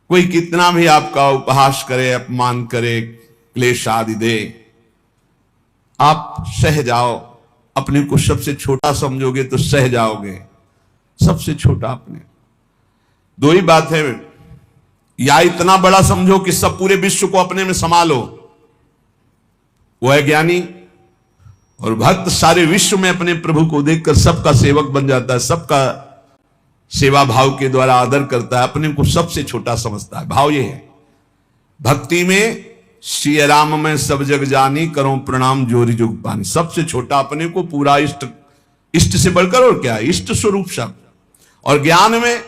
कोई कितना भी आपका उपहास करे, अपमान करे, क्लेश आदि दे, आप सह जाओ। अपने को सबसे छोटा समझोगे तो सह जाओगे, सबसे छोटा अपने। दो ही बात है, या इतना बड़ा समझो कि सब पूरे विश्व को अपने में संभालो, वो है ज्ञानी। और भक्त सारे विश्व में अपने प्रभु को देखकर सबका सेवक बन जाता है, सबका सेवा भाव के द्वारा आदर करता है, अपने को सबसे छोटा समझता है। भाव ये है भक्ति में, श्री राम में सब जग जानी, करो प्रणाम जोरी जुग पानी। सबसे छोटा अपने को, पूरा इष्ट, इष्ट से बढ़कर और क्या, इष्ट स्वरूप शब्द। और ज्ञान में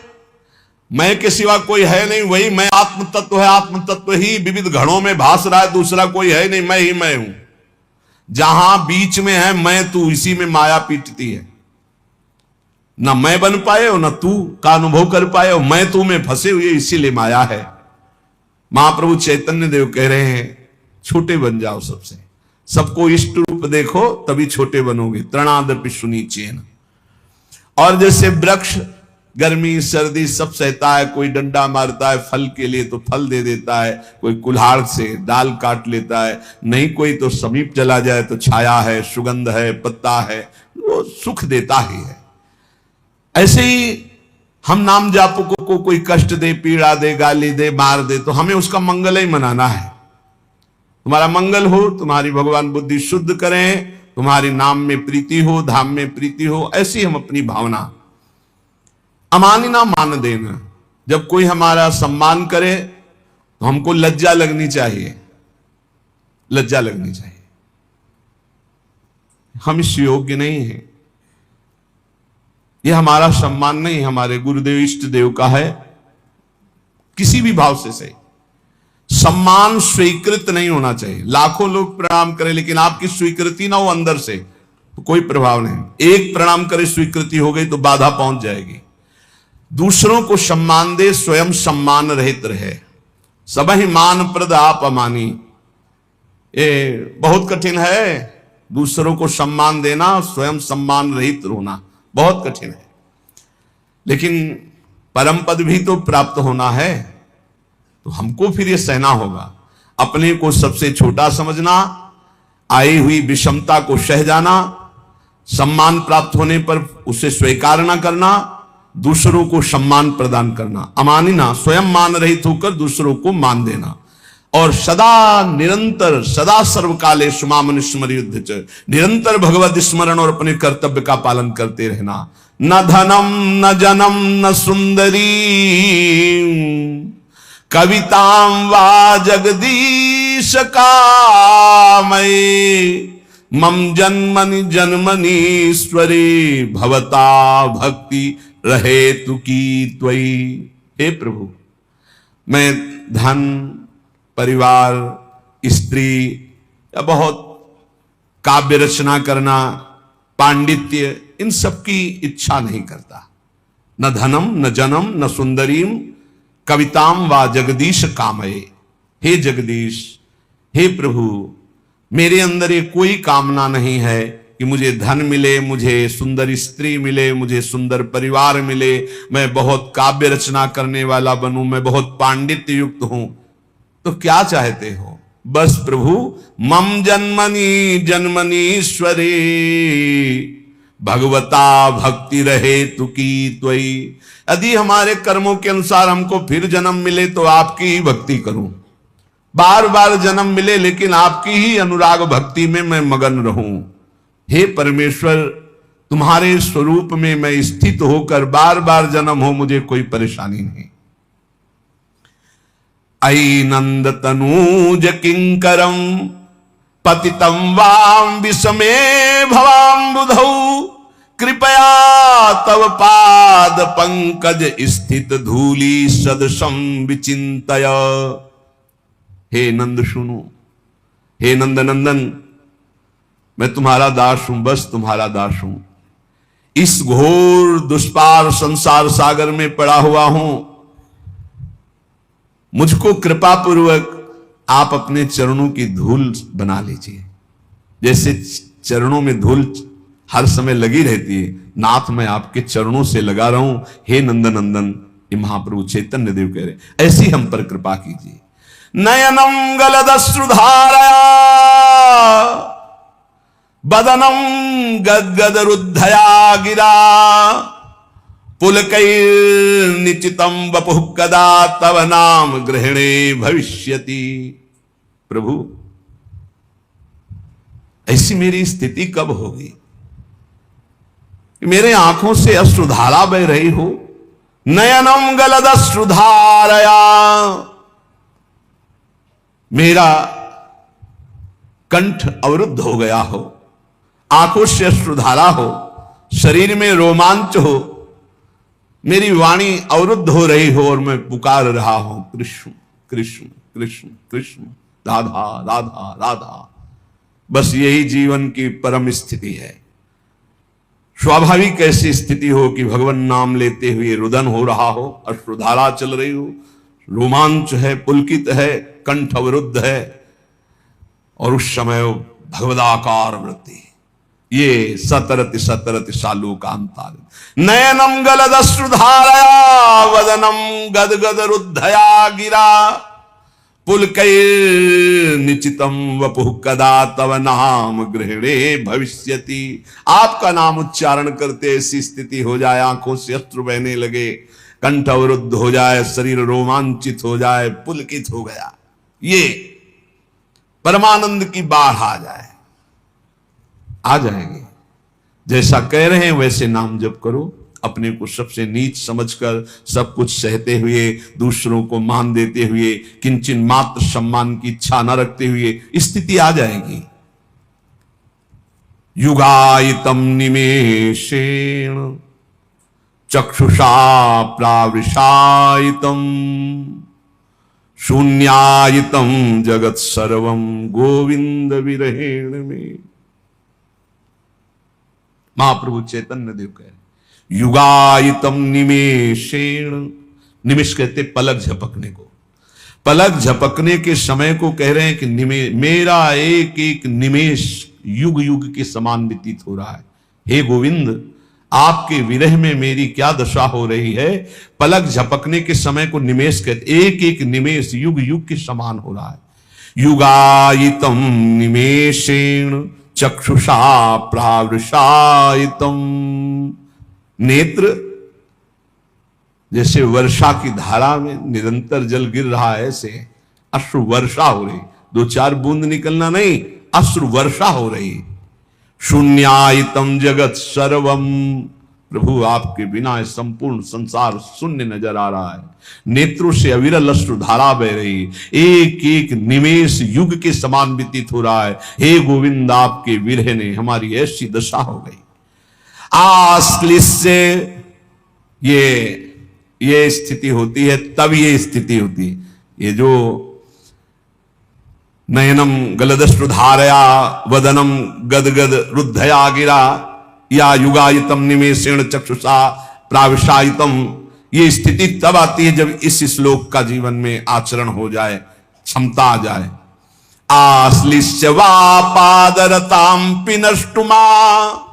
मैं के सिवा कोई है नहीं, वही मैं आत्म तत्व है, आत्म तत्व ही विविध घड़ों में भास रहा है, दूसरा कोई है नहीं, मैं ही मैं हूं। जहां बीच में है मैं तू, इसी में माया पीटती है। न मैं बन पाए हो, न तू का अनुभव कर पाए हो, मैं तू में फंसे हुए, इसीलिए माया है। महाप्रभु चैतन्य देव कह रहे हैं छोटे बन जाओ सबसे, सबको इष्ट रूप देखो तभी छोटे बनोगे। तृणादपि सुनीचेन। और जैसे वृक्ष गर्मी सर्दी सब सहता है, कोई डंडा मारता है फल के लिए तो फल दे देता है, कोई कुल्हाड़ से डाल काट लेता है, नहीं कोई तो समीप चला जाए तो छाया है, सुगंध है, पत्ता है, वो सुख देता ही है। ऐसे ही हम नाम जापकों को कोई कष्ट दे, पीड़ा दे, गाली दे, मार दे, तो हमें उसका मंगल ही मनाना है। तुम्हारा मंगल हो, तुम्हारी भगवान बुद्धि शुद्ध करें, तुम्हारी नाम में प्रीति हो, धाम में प्रीति हो, ऐसी हम अपनी भावना। अमानिना मान देना। जब कोई हमारा सम्मान करे तो हमको लज्जा लगनी चाहिए, लज्जा लगनी चाहिए। हम इस योग्य नहीं हैं, यह हमारा सम्मान नहीं, हमारे गुरुदेव इष्ट देव का है। किसी भी भाव से सही, सम्मान स्वीकृत नहीं होना चाहिए। लाखों लोग प्रणाम करें लेकिन आपकी स्वीकृति ना हो अंदर से तो कोई प्रभाव नहीं। एक प्रणाम करे स्वीकृति हो गई तो बाधा पहुंच जाएगी। दूसरों को सम्मान दे, स्वयं सम्मान रहित रहे। सब ही मान प्रद आप अमानी। ये बहुत कठिन है, दूसरों को सम्मान देना, स्वयं सम्मान रहित होना बहुत कठिन है। लेकिन परम पद भी तो प्राप्त होना है, तो हमको फिर ये सहना होगा। अपने को सबसे छोटा समझना, आई हुई विषमता को सह जाना, सम्मान प्राप्त होने पर उसे स्वीकार न करना, दूसरों को सम्मान प्रदान करना। अमानिना, स्वयं मान रहित होकर दूसरों को मान देना। और सदा निरंतर, सदा सर्वकाले सुमामन स्मर, निरंतर भगवत स्मरण और अपने कर्तव्य का पालन करते रहना। न धनम न जनम न सुंदरी, कविताम वा जगदीश कामये, मम जन्मनि जन्मनीश्वरे, भवता भक्ति रहे तु की त्वयि। हे प्रभु, मैं धन, परिवार, स्त्री या बहुत काव्य रचना करना, पांडित्य, इन सब की इच्छा नहीं करता। न धनम न जनम न सुंदरीम, कविताम वा जगदीश कामये। हे जगदीश, हे प्रभु, मेरे अंदर ये कोई कामना नहीं है कि मुझे धन मिले, मुझे सुंदर स्त्री मिले, मुझे सुंदर परिवार मिले, मैं बहुत काव्य रचना करने वाला बनूं, मैं बहुत पांडित्य युक्त हूं। तो क्या चाहते हो? बस प्रभु, मम जन्मनि जन्मनीश्वरे, भगवता भक्ति रहे तु की त्वयि। यदि हमारे कर्मों के अनुसार हमको फिर जन्म मिले तो आपकी ही भक्ति करूं, बार बार जन्म मिले लेकिन आपकी ही अनुराग भक्ति में मैं मगन रहूं। हे परमेश्वर, तुम्हारे स्वरूप में मैं स्थित होकर बार बार जन्म हो, मुझे कोई परेशानी नहीं। अयि नंद तनूज किंकरम, पतितम वाम विषमे भवाम बुधौ, कृपया तव पाद पंकज स्थित धूली सदृशम विचिंतय। हे नंद सुनो, हे नंद नंदन, मैं तुम्हारा दास हूं, बस तुम्हारा दास हूं। इस घोर दुष्पार संसार सागर में पड़ा हुआ हूं, मुझको कृपा पूर्वक आप अपने चरणों की धूल बना लीजिए। जैसे चरणों में धूल हर समय लगी रहती है, नाथ मैं आपके चरणों से लगा रहा हूं। हे नंदन नंदन, ये महाप्रभु चैतन्य देव कह रहे, ऐसी हम पर कृपा कीजिए। नयनम गलदश्रुधारया बदनम गदगद रुद्धया गिरा पुलकैर्निचितम वपुः कदा तव नाम ग्रहणे भविष्यति। प्रभु ऐसी मेरी स्थिति कब होगी? मेरे आंखों से अश्रुधारा बह रही हो। नयनम गलदश्रुधारया, मेरा कंठ अवरुद्ध हो गया हो, आंखों से अश्रुधारा हो, शरीर में रोमांच हो, मेरी वाणी अवरुद्ध हो रही हो और मैं पुकार रहा हूं कृष्ण कृष्ण कृष्ण कृष्ण, राधा राधा राधा। बस यही जीवन की परम स्थिति है। स्वाभाविक ऐसी स्थिति हो कि भगवान नाम लेते हुए रुदन हो रहा हो, अश्रुधारा चल रही हो, रोमांच है, पुलकित है, कंठ अवरुद्ध है, और उस समय भगवदाकार वृत्ति, ये सतरति सतरति सालोकांतार। नयनम गलदश्रुधारया वदनम गदगद रुद्धया गिरा पुलकैर्निचितम वपुः कदा तव नाम गृहणे भविष्यति। आपका नाम उच्चारण करते ऐसी स्थिति हो जाए, आंखों से अश्रु बहने लगे, कंठ अवरुद्ध हो जाए, शरीर रोमांचित हो जाए, पुलकित हो गया, ये परमानंद की बाढ़ आ जाए, आ जाएंगे। जैसा कह रहे हैं वैसे नाम जप करो। अपने को सबसे नीच समझकर, सब कुछ सहते हुए, दूसरों को मान देते हुए, किंचन मात्र सम्मान की इच्छा न रखते हुए स्थिति आ जाएगी। युगायितम निमेषेण चक्षुषा प्रावृषायितम शून्यायितम जगत सर्वम गोविंद विरहेण में। महाप्रभु चैतन्य देव कह रहे युगायितम निमेषेण, निमिष कहते पलक झपकने को, पलक झपकने के समय को कह रहे हैं कि मेरा एक एक निमेष युग युग के समान व्यतीत हो रहा है। हे गोविंद, आपके विरह में मेरी क्या दशा हो रही है। पलक झपकने के समय को निमेष कहते, एक एक निमेष युग युग के समान हो रहा है। युगायितम निमेषेण चक्षुषा प्रावृषायितम, नेत्र जैसे वर्षा की धारा में निरंतर जल गिर रहा है, ऐसे अश्रु वर्षा हो रही, दो चार बूंद निकलना नहीं, अश्रु वर्षा हो रही। शून्यायितम जगत सर्वम, प्रभु आपके बिना संपूर्ण संसार शून्य नजर आ रहा है। नेत्रों से अविरल अश्रु धारा बह रही, एक एक निमेष युग के समान व्यतीत हो रहा है। हे गोविंद, आपके विरह ने हमारी ऐसी दशा हो गई। आश्लिष्य, ये स्थिति होती है, तब ये स्थिति होती है। ये जो नयनम गलदश्रुधारया वदनम गदगद रुद्धया गिरा, या युगायितम निमेषेण चक्षुषा प्राविशायितम, ये स्थिति तब आती है जब इस श्लोक का जीवन में आचरण हो जाए, क्षमता आ जाए। आश्लिष्य वा पादरताम पिनष्टुमा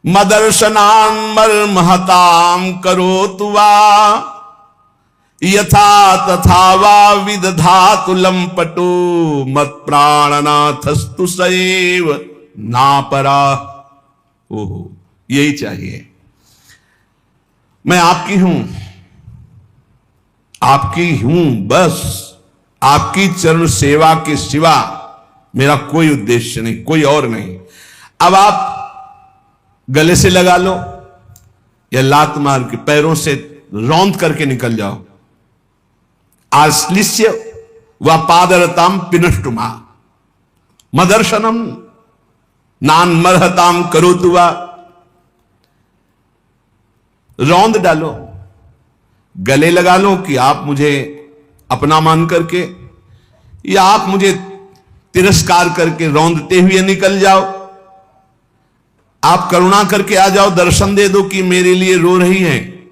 मदर्शनान मर्महताम करोतु वा यथा तथा वा विदधातु लंपटो मत प्राणनाथस्तु सैव नापरा। ओहो, यही चाहिए। मैं आपकी हूं, आपकी हूं, बस आपकी चरण सेवा के सिवा मेरा कोई उद्देश्य नहीं, कोई और नहीं। अब आप गले से लगा लो या लात मार के पैरों से रौंद करके निकल जाओ। आश्लिष्य व पादरताम पिनष्टुमा मदर्शनम नान मरहताम करोतु वा, रौंद डालो, गले लगा लो कि आप मुझे अपना मान करके, या आप मुझे तिरस्कार करके रौंदते हुए निकल जाओ। आप करुणा करके आ जाओ, दर्शन दे दो कि मेरे लिए रो रही हैं,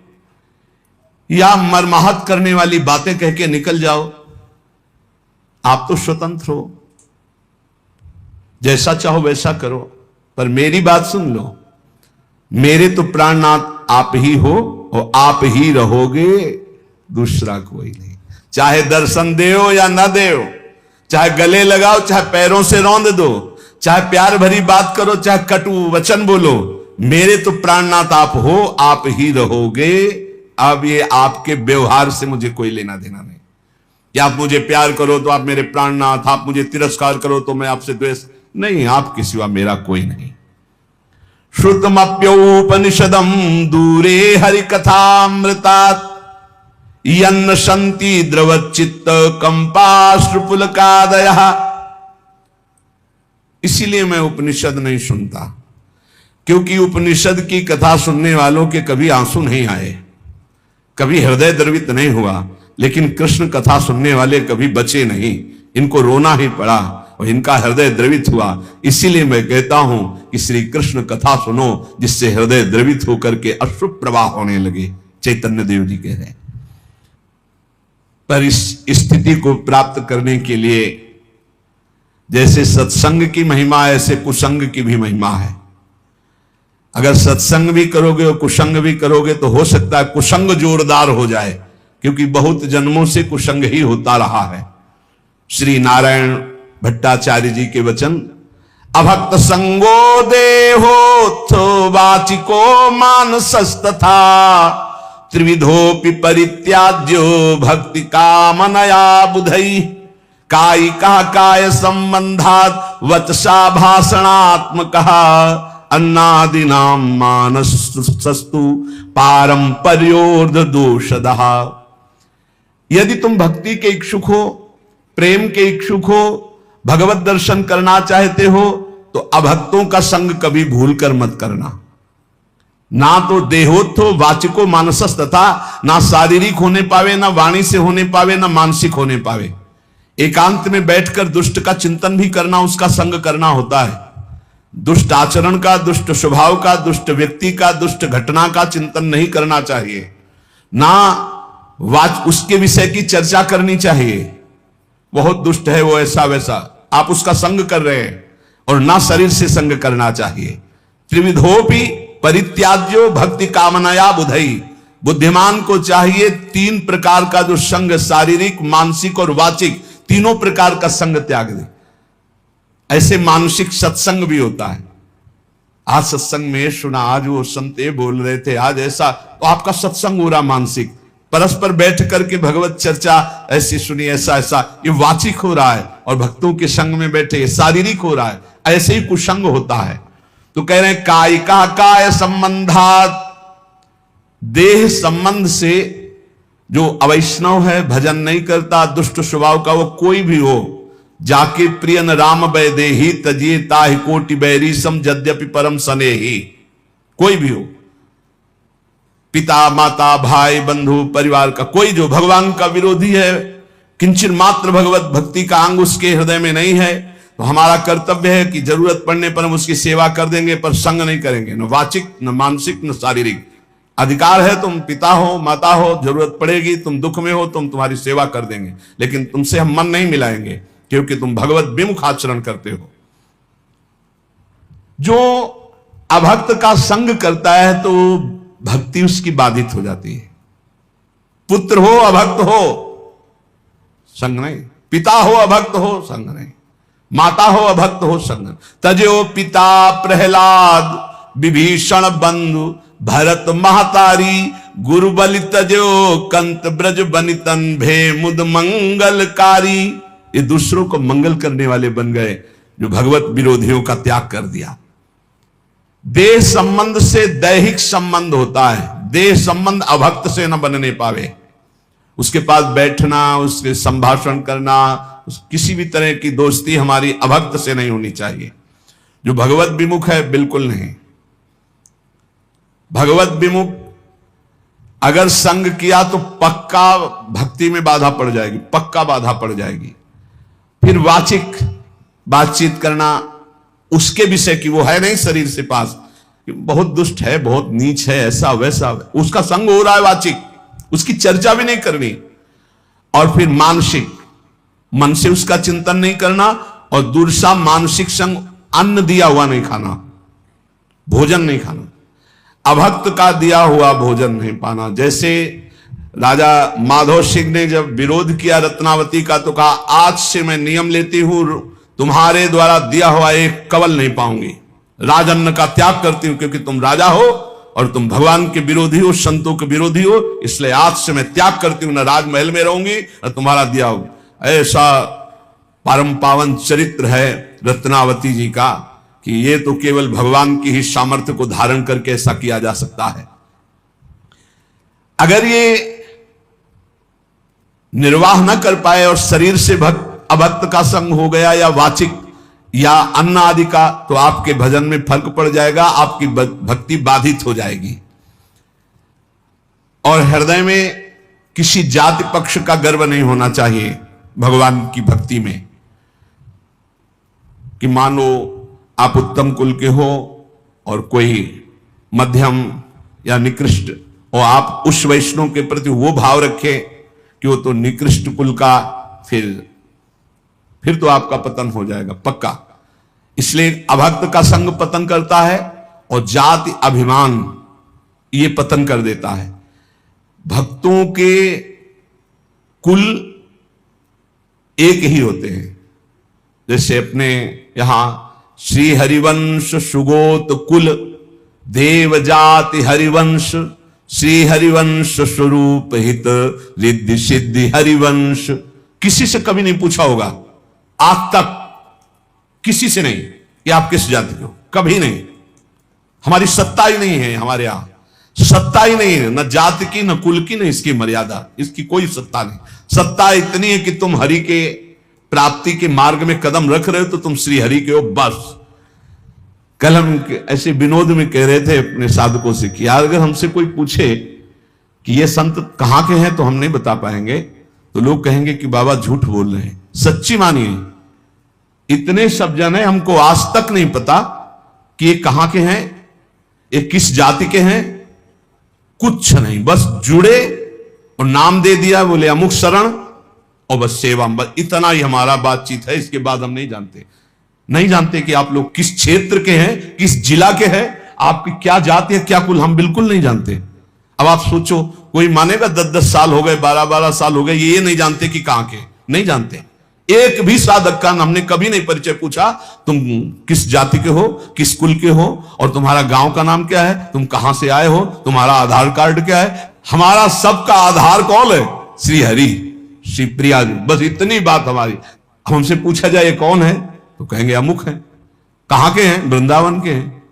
या मरमाहत करने वाली बातें कह के निकल जाओ। आप तो स्वतंत्र हो, जैसा चाहो वैसा करो, पर मेरी बात सुन लो। मेरे तो प्राणनाथ आप ही हो, और आप ही रहोगे, दूसरा कोई नहीं। चाहे दर्शन देओ या ना देओ, चाहे गले लगाओ, चाहे पैरों से रौंद दो, चाहे प्यार भरी बात करो, चाहे कटु वचन बोलो, मेरे तो प्राणनाथ आप हो, आप ही रहोगे। अब ये आपके व्यवहार से मुझे कोई लेना देना नहीं कि आप मुझे प्यार करो तो आप मेरे प्राणनाथ, आप मुझे तिरस्कार करो तो मैं आपसे द्वेष नहीं, आपके सिवा मेरा कोई नहीं। श्रुतमप्योपनिषदम दूरे हरि कथामृतात् यन्न शंति द्रवचित्त कंपाश्रुपुलकादयः। इसीलिए मैं उपनिषद नहीं सुनता, क्योंकि उपनिषद की कथा सुनने वालों के कभी आंसू नहीं आए, कभी हृदय द्रवित नहीं हुआ, लेकिन कृष्ण कथा सुनने वाले कभी बचे नहीं, इनको रोना ही पड़ा और इनका हृदय द्रवित हुआ। इसीलिए मैं कहता हूं कि श्री कृष्ण कथा सुनो, जिससे हृदय द्रवित होकर के अश्रु प्रवाह होने लगे। चैतन्य देव जी कह रहे हैं। पर इस स्थिति को प्राप्त करने के लिए जैसे सत्संग की महिमा, ऐसे कुसंग की भी महिमा है। अगर सत्संग भी करोगे और कुसंग भी करोगे तो हो सकता है कुसंग जोरदार हो जाए, क्योंकि बहुत जन्मों से कुसंग ही होता रहा है। श्री नारायण भट्टाचार्य जी के वचन, अभक्त संगो देहोत्थो वाचिको मानसस्तथा त्रिविधोपि परित्याज्यो भक्ति कामनया बुधई कायिका काय संबंधात वचसा भाषणात्मकः अन्नादिनाम मानसस्तु पारंपर्योर्ध दोषदः। यदि तुम भक्ति के इच्छुक हो, प्रेम के इच्छुक हो, भगवत दर्शन करना चाहते हो, तो अभक्तों का संग कभी भूलकर मत करना। ना तो देहोत्थो वाचिको मानसस, तथा ना शारीरिक होने पावे, ना वाणी से होने पावे, ना मानसिक होने पावे। एकांत में बैठकर दुष्ट का चिंतन भी करना, उसका संग करना होता है। दुष्ट आचरण का, दुष्ट स्वभाव का, दुष्ट व्यक्ति का, दुष्ट घटना का चिंतन नहीं करना चाहिए, ना उसके विषय की चर्चा करनी चाहिए। बहुत दुष्ट है वो, ऐसा वैसा, आप उसका संग कर रहे हैं, और ना शरीर से संग करना चाहिए। त्रिविधोपि परित्याज्यो भक्ति कामनाया बुधई। बुद्धिमान को चाहिए तीन प्रकार का जो संग, शारीरिक, मानसिक और वाचिक, तीनों प्रकार का संग त्याग दे। ऐसे मानसिक सत्संग भी होता है। आज सत्संग में सुना, आज वो संते बोल रहे थे, आज ऐसा, तो आपका सत्संग हो रहा मानसिक। परस्पर बैठ करके भगवत चर्चा ऐसी सुनी, ऐसा ऐसा, ये वाचिक हो रहा है। और भक्तों के संग में बैठे शारीरिक हो रहा है। ऐसे ही कुसंग होता है। तो कह रहे हैं कायिका काय संबंधात, देह संबंध से जो अवैष्णव है, भजन नहीं करता, दुष्ट स्वभाव का, वो कोई भी हो, जाके प्रियन राम वैदेही तजिए ताहि कोटि बैरी सम यद्यपि परम सनेही, कोई भी हो, पिता माता भाई बंधु परिवार का कोई जो भगवान का विरोधी है, किंचित मात्र भगवत भक्ति का अंग उसके हृदय में नहीं है, तो हमारा कर्तव्य है कि जरूरत पड़ने पर हम उसकी सेवा कर देंगे, पर संग नहीं करेंगे, न वाचिक, न मानसिक, न शारीरिक। अधिकार है, तुम पिता हो, माता हो, जरूरत पड़ेगी, तुम दुख में हो, तुम तुम्हारी सेवा कर देंगे, लेकिन तुमसे हम मन नहीं मिलाएंगे, क्योंकि तुम भगवत विमुख आचरण करते हो। जो अभक्त का संग करता है तो भक्ति उसकी बाधित हो जाती है। पुत्र हो अभक्त हो, संग नहीं, पिता हो अभक्त हो, संग नहीं, माता हो अभक्त हो, संग नहीं। तजो पिता प्रहलाद विभीषण बंधु भरत महतारी गुरु बलि तजो कंत ब्रज बनितन भे मुद मंगलकारी। ये दूसरों को मंगल करने वाले बन गए, जो भगवत विरोधियों का त्याग कर दिया। देह संबंध से दैहिक संबंध होता है, देह संबंध अभक्त से न बनने पावे। उसके पास बैठना, उसके संभाषण करना, किसी भी तरह की दोस्ती हमारी अभक्त से नहीं होनी चाहिए। जो भगवत विमुख है बिल्कुल नहीं। भगवत विमुख अगर संग किया तो पक्का भक्ति में बाधा पड़ जाएगी, पक्का बाधा पड़ जाएगी। फिर वाचिक बातचीत करना उसके विषय की, वो है नहीं शरीर से पास, बहुत दुष्ट है, बहुत नीच है, ऐसा वैसा, उसका संग हो रहा है वाचिक, उसकी चर्चा भी नहीं करनी। और फिर मानसिक, मन से उसका चिंतन नहीं करना, और दूसरा मानसिक संग, अन्न दिया हुआ नहीं खाना, भोजन नहीं खाना। अभक्त का दिया हुआ भोजन नहीं पाना। जैसे राजा माधव सिंह ने जब विरोध किया रत्नावती का, तो कहा आज से मैं नियम लेती हूं, तुम्हारे द्वारा दिया हुआ एक कवल नहीं पाऊंगी, राजन्न का त्याग करती हूं, क्योंकि तुम राजा हो और तुम भगवान के विरोधी हो, संतों के विरोधी हो, इसलिए आज से मैं त्याग करती हूं, न राजमहल में रहूंगी और तुम्हारा दिया होगा। ऐसा परम पावन चरित्र है रत्नावती जी का कि ये तो केवल भगवान की ही सामर्थ्य को धारण करके ऐसा किया जा सकता है। अगर ये निर्वाह न कर पाए और शरीर से अभक्त का संग हो गया या वाचिक या अन्न आदि का, तो आपके भजन में फर्क पड़ जाएगा, आपकी भक्ति बाधित हो जाएगी। और हृदय में किसी जाति पक्ष का गर्व नहीं होना चाहिए भगवान की भक्ति में, कि मानो आप उत्तम कुल के हो और कोई मध्यम या निकृष्ट, और आप उस वैष्णव के प्रति वो भाव रखें कि वो तो निकृष्ट कुल का, फिर तो आपका पतन हो जाएगा पक्का। इसलिए अभक्त का संग पतन करता है और जाति अभिमान ये पतन कर देता है। भक्तों के कुल एक ही होते हैं। जैसे अपने यहां श्री हरिवंश सुगोत कुल देव जाति हरिवंश, श्री हरिवंश स्वरूप हित रिद्धि सिद्धि हरिवंश। किसी से कभी नहीं पूछा होगा आज तक, किसी से नहीं कि आप किस जाति के हो, कभी नहीं। हमारी सत्ता ही नहीं है, हमारे यहां सत्ता ही नहीं है, न जाति की न कुल की, न इसकी मर्यादा, इसकी कोई सत्ता नहीं। सत्ता इतनी है कि तुम हरि के प्राप्ति के मार्ग में कदम रख रहे हो तो तुम श्री हरि के हो, बस। कल हम ऐसे विनोद में कह रहे थे अपने साधकों से कि यार अगर हमसे कोई पूछे कि ये संत कहां के हैं तो हम नहीं बता पाएंगे, तो लोग कहेंगे कि बाबा झूठ बोल रहे हैं। सच्ची मानिए, इतने सब जन है, हमको आज तक नहीं पता कि ये कहां के हैं, ये किस जाति के हैं, कुछ नहीं। बस जुड़े और नाम दे दिया, बोले अमुक शरण और बस सेवा, बस इतना ही हमारा बातचीत है। इसके बाद हम नहीं जानते कि आप लोग किस क्षेत्र के हैं, किस जिला के हैं, आपकी क्या जाति है, क्या कुल, हम बिल्कुल नहीं जानते। अब आप सोचो, कोई मानेगा 10-10 साल हो गए, 12-12 साल हो गए, ये नहीं जानते कि कहां के, नहीं जानते। एक भी साधक का हमने कभी नहीं परिचय पूछा, तुम किस जाति के हो, किस कुल के हो, और तुम्हारा गांव का नाम क्या है, तुम कहां से आए हो, तुम्हारा आधार कार्ड क्या है। हमारा सबका आधार कौन है, श्री हरि, श्री प्रिया जी, बस इतनी बात हमारी। हमसे पूछा जाए कौन है तो कहेंगे अमुक है। कहां के हैं, वृंदावन के हैं।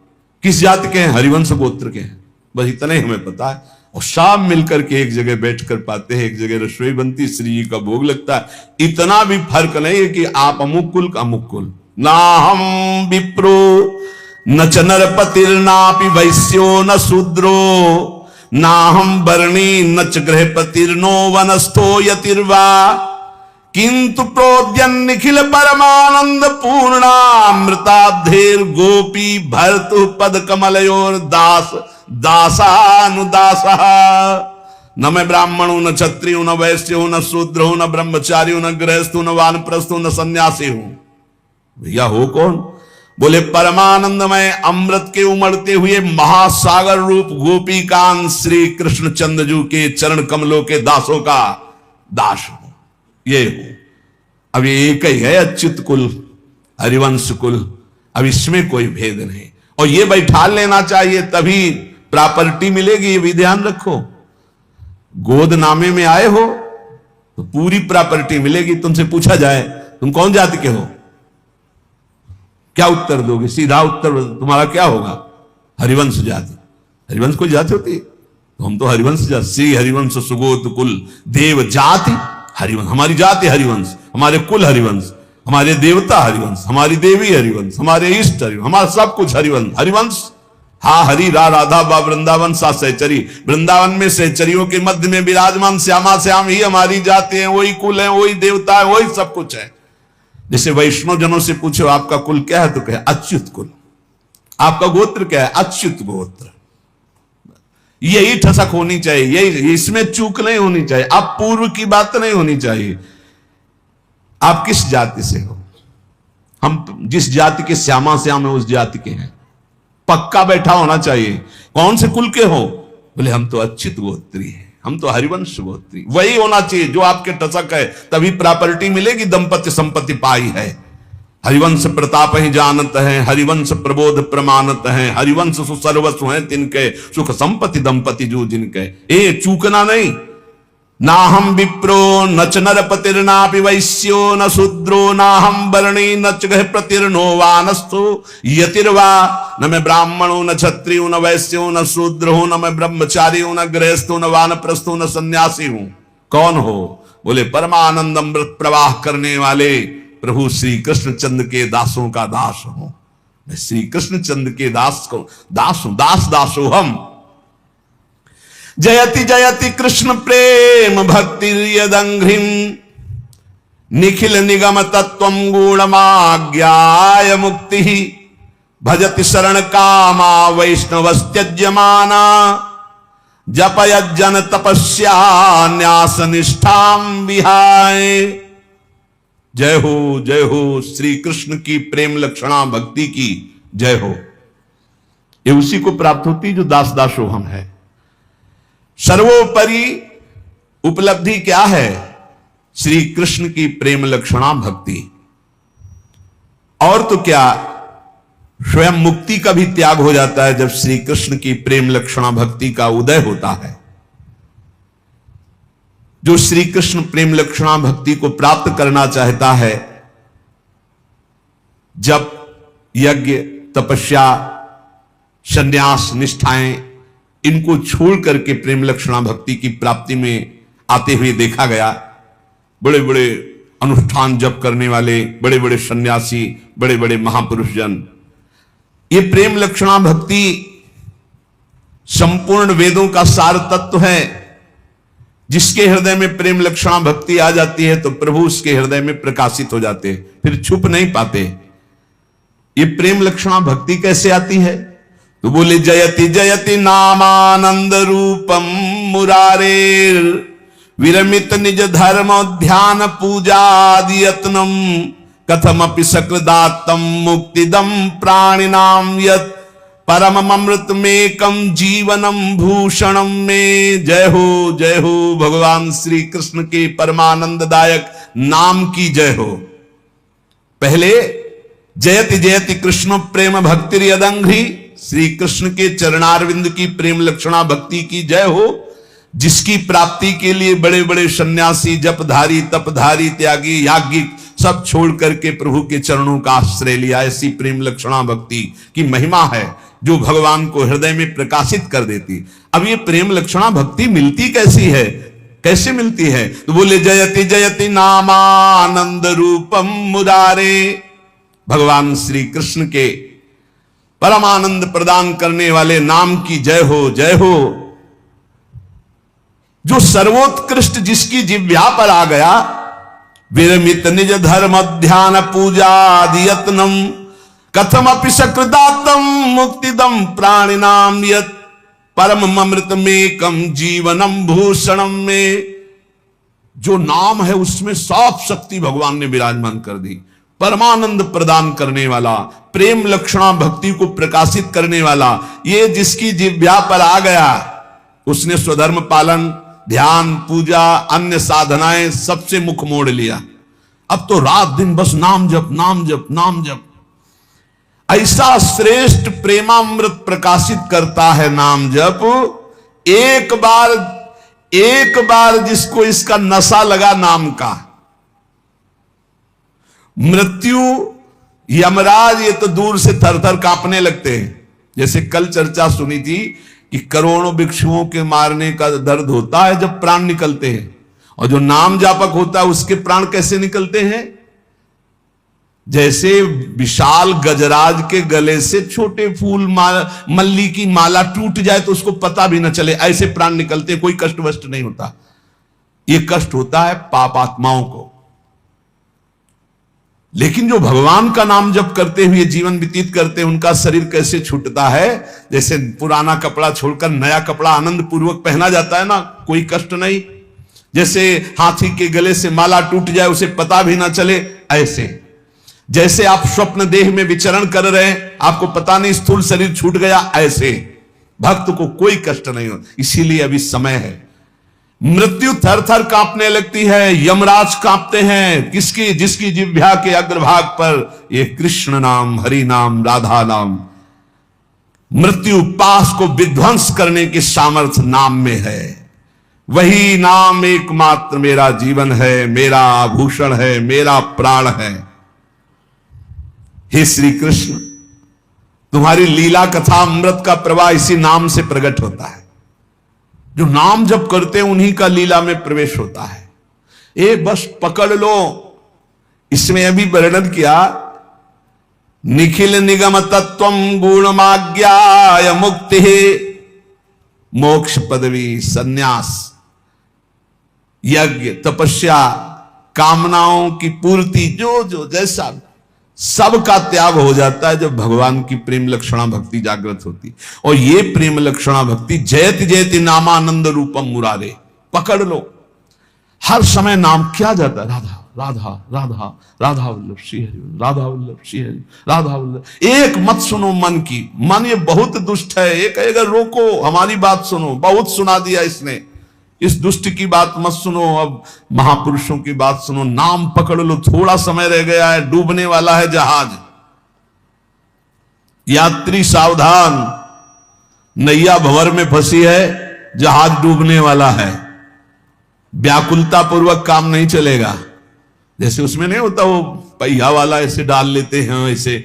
किस जाति के हैं, हरिवंश गोत्र के हैं, बस इतना ही हमें पता है। और शाम मिलकर के एक जगह बैठकर पाते हैं, एक जगह रसोई बनती, श्री जी का भोग लगता है। इतना भी फर्क नहीं है कि आप अमुक कुल का अमुक कुल। ना हम विप्रो न च नरपतिर्नापि वैश्यो न शूद्रो, ना हम वर्णी न च गृहपतिर्नो वनस्थो यतिर्वा, किंतु प्रोद्यन निखिल परमानंद पूर्णामृताब्धेर गोपी भर्तु पद कमलयोर दास दासानुदासः। न मैं ब्राह्मणों, न क्षत्रियो, न वैश्यो, न शूद्रो, न ब्रह्मचारी, न गृहस्थो, न वानप्रस्थो, न सन्यासी हूं। भैया हो कौन? बोले परमानंदमय अमृत के उमड़ते हुए महासागर रूप गोपीकांत श्री कृष्ण चंद्रजू के चरण कमलों के दासों का दास हूं, ये हूं। अब ये एक ही है, अच्युत कुल, हरिवंश कुल। अब इसमें कोई भेद नहीं, और ये बैठा लेना चाहिए, तभी प्रॉपर्टी मिलेगी। ये भी ध्यान रखो, गोद नामे में आए हो तो पूरी प्रॉपर्टी मिलेगी। तुमसे पूछा जाए तुम कौन जाति के हो, क्या उत्तर दोगे? सीधा उत्तर तुम्हारा क्या होगा? हरिवंश जाति। हरिवंश कोई जाति होती है? तो हम तो हरिवंश जाति, श्री हरिवंश सुगोत कुल देव जाति हरिवंश। हमारी जाति हरिवंश, हमारे कुल हरिवंश, हमारे देवता हरिवंश, हमारी देवी हरिवंश, हमारे इष्ट हरिवंश, हमारा सब कुछ हरिवंश। हरिवंश हा हरि रा राधा बा वृंदावन सा सहचरी। वृंदावन में सहचरियों के मध्य में विराजमान श्यामा श्याम ही हमारी जाति है, वही कुल है, वही देवता है, वही सब कुछ है। जैसे वैष्णव जनों से पूछो आपका कुल क्या है तो कहे अच्युत कुल। आपका गोत्र क्या है? अच्युत गोत्र। यही ठसक होनी चाहिए, यही, इसमें चूक नहीं होनी चाहिए। आप पूर्व की बात नहीं होनी चाहिए। आप किस जाति से हो? हम जिस जाति के श्यामा श्याम है उस जाति के हैं। पक्का बैठा होना चाहिए। कौन से कुल के हो? बोले हम तो अच्युत गोत्री हैं, हम तो हरिवंश गोत्री। वही होना चाहिए जो आपके टसक है, तभी प्रॉपर्टी मिलेगी, दंपत्य संपत्ति पाई है। हरिवंश प्रताप ही जानत है, हरिवंश प्रबोध प्रमाणत है, हरिवंश सुसर्वस्व है तिनके, सुख संपत्ति दंपति जो जिनके। ए चूकना नहीं। ना हम विप्रो न च नरपतिर्नापि वैश्यो न शूद्रो ना हम वर्णी न च गह प्रतिर्नो वानस्थो यतिर्वा। न मैं ब्राह्मणो न क्षत्रियो न वैश्यो न शूद्र हूं, न मैं ब्रह्मचारी हूं, न गृहस्थो न वानप्रस्थो न सन्यासी हूं। कौन हो? बोले परमानंद अमृत प्रवाह करने वाले प्रभु श्री कृष्ण चंद्र के दासों का दास हूं। मैं श्री कृष्ण चंद्र के दास को दास हूं, दास दासो हम। जयति जयति कृष्ण प्रेम भक्ति यदंघ्रिम निखिल निगम तत्वम गुणमाज्ञाय मुक्ति। भजति शरण कामा वैष्णवस्त्यज्यमाना जपयज्जन तपस्या न्यास निष्ठाम विहाय। जय हो श्री कृष्ण की प्रेम लक्षणा भक्ति की जय हो। ये उसी को प्राप्त होती जो दास दासो हम है। सर्वोपरि उपलब्धि क्या है? श्री कृष्ण की प्रेम लक्षणा भक्ति। और तो क्या, स्वयं मुक्ति का भी त्याग हो जाता है जब श्री कृष्ण की प्रेम लक्षणा भक्ति का उदय होता है। जो श्री कृष्ण प्रेम लक्षणा भक्ति को प्राप्त करना चाहता है, जब यज्ञ तपस्या संन्यास निष्ठाएं इनको छोड़ करके प्रेम लक्षणा भक्ति की प्राप्ति में आते हुए देखा गया। बड़े बड़े अनुष्ठान जप करने वाले बड़े बड़े सन्यासी, बड़े बड़े महापुरुष जन, ये प्रेम लक्षणा भक्ति संपूर्ण वेदों का सार तत्व है। जिसके हृदय में प्रेम लक्षणा भक्ति आ जाती है तो प्रभु उसके हृदय में प्रकाशित हो जाते हैं, फिर छुप नहीं पाते। ये प्रेम लक्षणा भक्ति कैसे आती है? तो बोले जयति जयति नामानंद रूपम मुरारेर विरमित निज धर्म ध्यान पूजादि यत्नम कथमपि सकृदात्तम मुक्तिदम प्राणिनाम यत् परम अमृतमेकम जीवनम भूषणम में। जय हो भगवान श्री कृष्ण के परमानंददायक नाम की जय हो। पहले जयति जयति कृष्ण प्रेम भक्ति यदंघ्रि, श्री कृष्ण के चरणारविंद की प्रेम लक्षणा भक्ति की जय हो, जिसकी प्राप्ति के लिए बड़े बड़े सन्यासी जपधारी तपधारी त्यागी याज्ञिक सब छोड़ करके प्रभु के चरणों का आश्रय लिया। ऐसी प्रेम लक्षणा भक्ति की महिमा है जो भगवान को हृदय में प्रकाशित कर देती। अब ये प्रेम लक्षणा भक्ति मिलती कैसी है, कैसे मिलती है? तो बोले जयति जयति नामानंद रूपम मुरारे। भगवान श्री कृष्ण के परमानंद प्रदान करने वाले नाम की जय हो, जय हो। जो सर्वोत्कृष्ट जिसकी जिह्वा पर आ गया, विरमित निज धर्म ध्यान पूजादि यत्नम कथमपि सकृदात्तम मुक्तिदम प्राणिनाम यत् परम अमृतमेकम जीवनम भूषणम में। जो नाम है उसमें साफ शक्ति भगवान ने विराजमान कर दी। परमानंद प्रदान करने वाला, प्रेम लक्षणा भक्ति को प्रकाशित करने वाला, ये जिसकी जिह्वा पर आ गया उसने स्वधर्म पालन ध्यान पूजा अन्य साधनाएं सबसे मुख मोड़ लिया। अब तो रात दिन बस नाम जप नाम जप नाम जप। ऐसा श्रेष्ठ प्रेमामृत प्रकाशित करता है नाम जप। एक बार जिसको इसका नशा लगा नाम का, मृत्यु यमराज ये तो दूर से थर थर कांपने लगते हैं। जैसे कल चर्चा सुनी थी कि करोड़ों भिक्षुओं के मारने का दर्द होता है जब प्राण निकलते हैं, और जो नाम जापक होता है उसके प्राण कैसे निकलते हैं? जैसे विशाल गजराज के गले से छोटे फूल मल्ली की माला टूट जाए तो उसको पता भी न चले, ऐसे प्राण निकलते, कोई कष्ट वष्ट नहीं होता। ये कष्ट होता है पाप आत्माओं को। लेकिन जो भगवान का नाम जप करते हुए जीवन व्यतीत करते हैं, उनका शरीर कैसे छूटता है? जैसे पुराना कपड़ा छोड़कर नया कपड़ा आनंद पूर्वक पहना जाता है ना, कोई कष्ट नहीं। जैसे हाथी के गले से माला टूट जाए उसे पता भी ना चले, ऐसे जैसे आप स्वप्न देह में विचरण कर रहे हैं, आपको पता नहीं स्थूल शरीर छूट गया, ऐसे भक्त को कोई कष्ट नहीं हो। इसीलिए अभी समय है। मृत्यु थर थर कांपने लगती है, यमराज कांपते हैं, किसकी? जिसकी जिह्वा के अग्रभाग पर ये कृष्ण नाम, हरि नाम, राधा नाम। मृत्यु पास को विध्वंस करने की सामर्थ्य नाम में है। वही नाम एकमात्र मेरा जीवन है, मेरा आभूषण है, मेरा प्राण है। हे श्री कृष्ण, तुम्हारी लीला कथा अमृत का प्रवाह इसी नाम से प्रकट होता है। जो नाम जप करते हैं उन्हीं का लीला में प्रवेश होता है। ये बस पकड़ लो। इसमें अभी वर्णन किया, निखिल निगम तत्वम गुणमाज्ञाय मुक्ति मोक्ष पदवी संन्यास, यज्ञ तपस्या, कामनाओं की पूर्ति, जो जो जैसा सब का त्याग हो जाता है जब भगवान की प्रेम लक्षणा भक्ति जागृत होती। और ये प्रेम लक्षणा भक्ति जयति जयति नामानंद रूपम मुरारे, पकड़ लो। हर समय नाम क्या जाता है? राधा राधा राधा, राधा वल्लभ श्री हरि, राधा वल्लभ श्री हरि, राधा वल्लभ। एक मत सुनो मन की, मन ये बहुत दुष्ट है। ये कहेगा रोको, हमारी बात सुनो, बहुत सुना दिया इसने, इस दुष्ट की बात मत सुनो, अब महापुरुषों की बात सुनो, नाम पकड़ लो। थोड़ा समय रह गया है, डूबने वाला है जहाज। यात्री सावधान, नैया भंवर में फंसी है, जहाज डूबने वाला है। व्याकुलता पूर्वक काम नहीं चलेगा। जैसे उसमें नहीं होता वो पहिया वाला ऐसे डाल लेते हैं, ऐसे